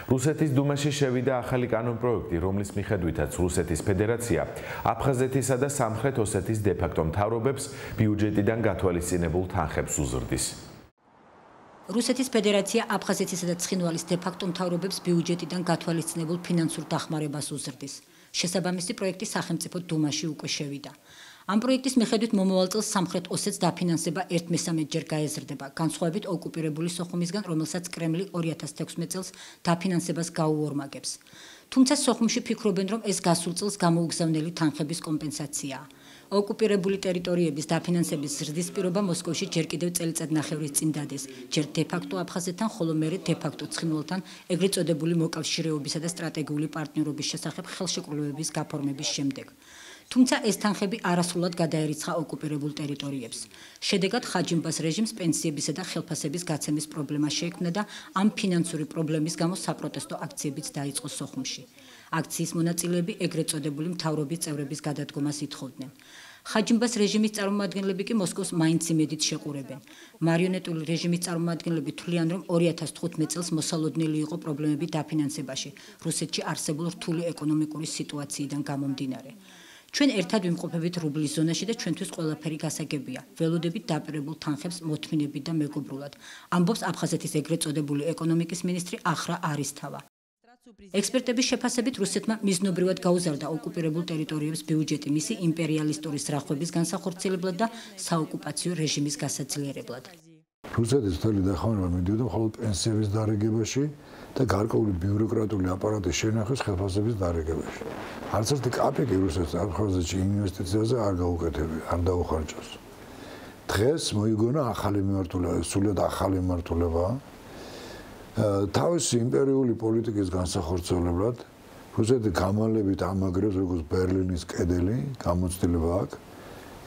რუსეთის დუმაში შევიდა ახალი კანონპროექტი, რომლის მიხედვითაც რუსეთის ფედერაცია აფხაზეთისა და სამხრეთ ოსეთის დე-ფაქტო მთავრობებს ბიუჯეტიდან გათვალისწინებულ თანხებს უზრდის. რუსეთის ფედერაცია აფხაზეთისა და ცხინვალის დე-ფაქტო მთავრობებს ბიუჯეტიდან გათვალისწინებულ ფინანსურ დახმარებას უზრდის. შესაბამისი პროექტი სახელმწიფო დუმაში უკვე შევიდა. ამ პროექტის მიხედვით მომავალ წელს სამხრეთ ოსეთს დაფინანსება 1/13-ჯერ გაეზრდება, განსხვავებით ოკუპირებული სოხუმისგან, რომელსაც კრემლი 2016 წელს დაფინანსებას გაუორმაგებს. თუმცა სოხუმში ფიქრობენ, რომ ეს გასულ წელს გამოუგზავნელი თანხების კომპენსაციაა. ოკუპირებული ტერიტორიების დაფინანსების ზრდის პირობა მოსკოვში ჯერ კიდევ წელიწადნახევრის წინ დადეს, ჯერ დე-ფაქტო აფხაზეთთან, ხოლო მერე დე-ფაქტო ცხინვალთან, ეგრეთ წოდებული მოკავშირეობისა და სტრატეგიული პარტნიორობის შესახებ ხელშეკრულებების გაფორმების შემდეგ. თუმცა ეს თანხები არასრულად გადაერიცხა ოკუპირებულ ტერიტორიებს. შედეგად ხაჯიმბას რეჟიმს პენსიებისა და ხელფასების გაცემის პრობლემა შეექმნა და ამ ფინანსური პრობლემის გამო საპროტესტო აქციებიც დაიწყო სოხუმში. აქციის მონაწილეები ეგრეთ წოდებული მთავრობის წევრების გადადგომას ითხოვდნენ. ხაჯიმბას რეჟიმის წარმომადგენლები კი მოსკოვს მაინც იმედით შეყურებენ. მარიონეტული რეჟიმის წარმომადგენლები თვლიან, რომ 2015 წელს მოსალოდნელი იყო პრობლემები დაფინანსებაში, რუსეთში არსებულ რთული ეკონომიკური სიტუაციიდან გამომდინარე. ჩვენ ერთად ვიმყოფებით რუბლის ზონაში და ჩვენთვის ყველაფერი გასაგებია. ველოდებით დაპირებულ თანხებს მოთმინებით და მეგობრულად, ამბობს აფხაზეთის ეგრეთ წოდებული ეკონომიკის მინისტრი ახრა არისთავა. ექსპერტების შეფასებით რუსეთმა მიზნობრივად გაუზარდა ოკუპირებულ ტერიტორიებს ბიუჯეტი მისი იმპერიალისტური სრახვების განსახორციელებლად და საოკუპაციო რეჟიმის გასაძლიერებლად. რუსეთის მთელი დახმარება მიდიოდა მხოლოდ პენსიების დარიგებაში და გარკვეული ბიუროკრატიული აპარატის შენახვის ხელფასების დარიგებაში. არც ერთი კაპიკი რუსეთს აფხაზეთში ინვესტიციაზე არ გაუკეთებია, არ დაუხარჯავს. დღეს მოიგონა ახალი მიმართულება, სულად ახალი მიმართულებაა. თავისი იმპერიული პოლიტიკის განსახორციელებლად რუსეთი გამალებით ამაგრებს როგორც ბერლინის კედელი, გამოცდილება აქვს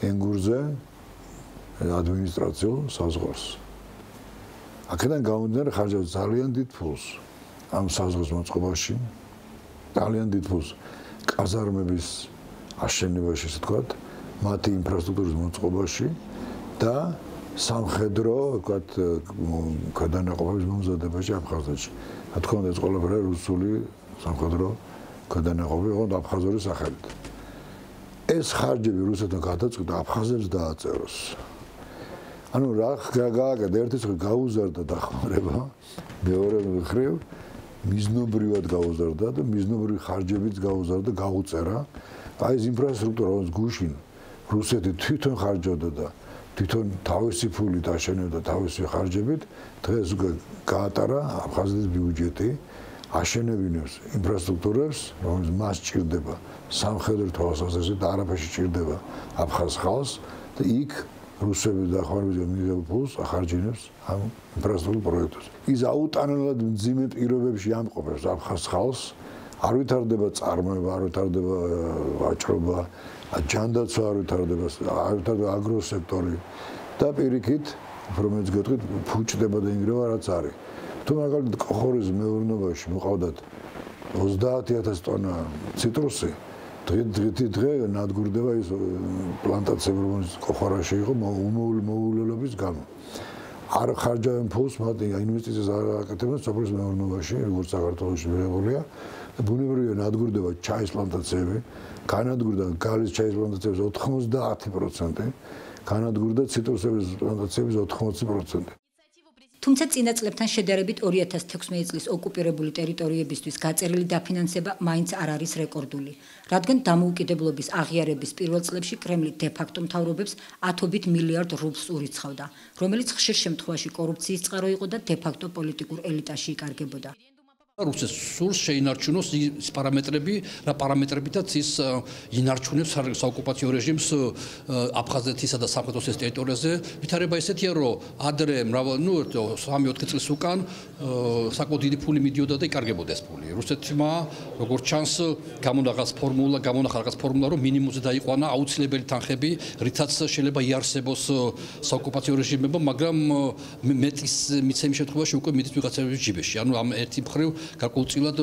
ენგურზე ადმინისტრაციულ საზღვარს. აქედან გამომდინარე ხარჯავს ძალიან დიდ ფულს ამ საზღვრის მოწყობაში, ძალიან დიდ ფულს კაზარმების აშენებაში, ასე ვთქვათ, მათი ინფრასტრუქტურის მოწყობაში და სამხედრო, ვთქვათ, გადანაყოფების მომზადებაში აფხაზეთში. რა თქმა უნდა, ეს ყველაფერი რუსული სამხედრო გადანაყოფები იყო აფხაზური სახელით. ეს ხარჯები რუსეთმა გადაწყვიტა აფხაზებს დააწეროს. ანუ რა გააკეთა ერთი მხრივ გაუზარდა დახმარება, მეორე მხრივ მიზნობრივად გაუზარდა და მიზნობრივი ხარჯებიც გაუზარდა, გაუწერა. აი ეს ინფრასტრუქტურა, რომელიც გუშინ რუსეთი თვითონ ხარჯავდა და თვითონ თავისი ფულით აშენებდა თავისი ხარჯებით, დღეს უკვე გაატარა აფხაზეთის ბიუჯეტი, აშენებინებს ინფრასტრუქტურებს, რომელიც მას ჭირდება სამხედრო თვალსაზრისით და არაფერში ჭირდება აფხაზ ხალხს და იქ რუსების დახმარებისგან მიღებულ ფულს ახარჯინებს ამ ინფრასტრუქტურულ პროექტებს. ის აუტანელად მძიმე პირობებში ამყოფებს აფხაზ ხალხს, არ ვითარდება წარმოება, არ ვითარდება ვაჭრობა, ჯანდაცვა არ ვითარდება, არ ვითარდება აგროსექტორი და პირიქით, რომელიც გეტყვით, ფუჭდება და ინგრევა რაც არის. თუ მაგალითად კოხორის მეურნეობაში მოყავდათ 30,000 ტონა ციტრუსი, დღე ნადგურდება ის პლანტაციები, რომელიც კოხორაში იყო მოულელობის გამო. არ ხარჯავენ ფულს, მათ ინვესტიციას არ აკეთებენ სოფლის მეურნეობაში, როგორც საქართველოში მიღებულია. ბუნებრივია ნადგურდება ჩაის პლანტაციები, განადგურდა გალის ჩაის პლანტაციების 90%, განადგურდა ციტრუსების პლანტაციების 80%. თუმცა წინა წლებთან შედარებით 2016 წლის ოკუპირებული ტერიტორიებისთვის გაწერილი დაფინანსება მაინც არ არის რეკორდული, რადგან დამოუკიდებლობის აღიარების პირველ წლებში კრემლი დე-ფაქტო მთავრობებს 10 მილიარდ რუბლს ურიცხავდა, რომელიც ხშირ შემთხვევაში კორუფციის წყარო იყო და დე-ფაქტო პოლიტიკურ ელიტაში იკარგებოდა. რუსეთს სურს შეინარჩუნოს ის პარამეტრები, რა პარამეტრებითაც ის ინარჩუნებს საოკუპაციო რეჟიმს აფხაზეთისა და სამხრეთ ოსეთის ტერიტორიაზე. ვითარება ესეთია, რომ ადრე 3-4 წლის უკან საკმაოდ დიდი ფული მიდიოდა და იკარგებოდა ეს ფული. რუსეთმა, როგორც ჩანს, გამონახა რაღაც ფორმულა, რომ მინიმუმზე დაიყვანა აუცილებელი თანხები, რითაც შეიძლება იარსებოს საოკუპაციო რეჟიმებმა, მაგრამ მეტის მიცემის შემთხვევაში უკვე მიდის ვიღაცების ჯიბეში. ანუ ამ ერთი მხრივ გარკვეულწილად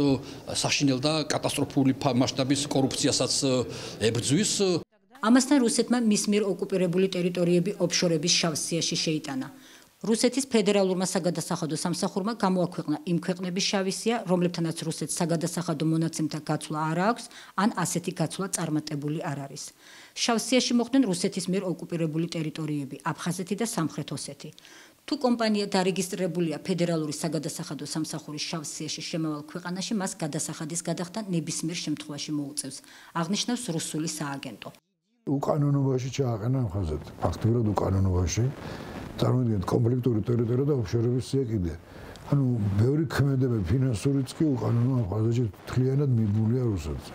საშინელ და კატასტროფული მასშტაბის კორუფციასაც ებრძვის. ამასთან რუსეთმა მის მიერ ოკუპირებული ტერიტორიები ოფშორების შავ სიაში შეიტანა. რუსეთის ფედერალურმა საგადასახადო სამსახურმა გამოაქვეყნა იმ ქვეყნების შავი სია, რომლებთანაც რუსეთს საგადასახადო მონაცემთა გაცვლა არ აქვს, ან ასეთი გაცვლა წარმატებული არ არის. შავ სიაში მოხვდნენ რუსეთის მიერ ოკუპირებული ტერიტორიები, აფხაზეთი და სამხრეთ ოსეთი. თუ კომპანია დარეგისტრირებულია ფედერალური საგადასახადო სამსახურის შავ სიაში შემავალ ქვეყანაში, მას გადასახადის გადახდა ნებისმიერ შემთხვევაში მოუწევს, აღნიშნავს რუსული სააგენტო. უკანონობაში ჩააყენა აფხაზეთი, ფაქტობრივად უკანონობაში. წარმოიდგინეთ კონფლიქტური ტერიტორია და ოფშორების სია კიდე. ანუ ბევრი ქმედებები ფინანსურიც კი უკანონო აფხაზეთში თლიანად მიბულია რუსეთზე.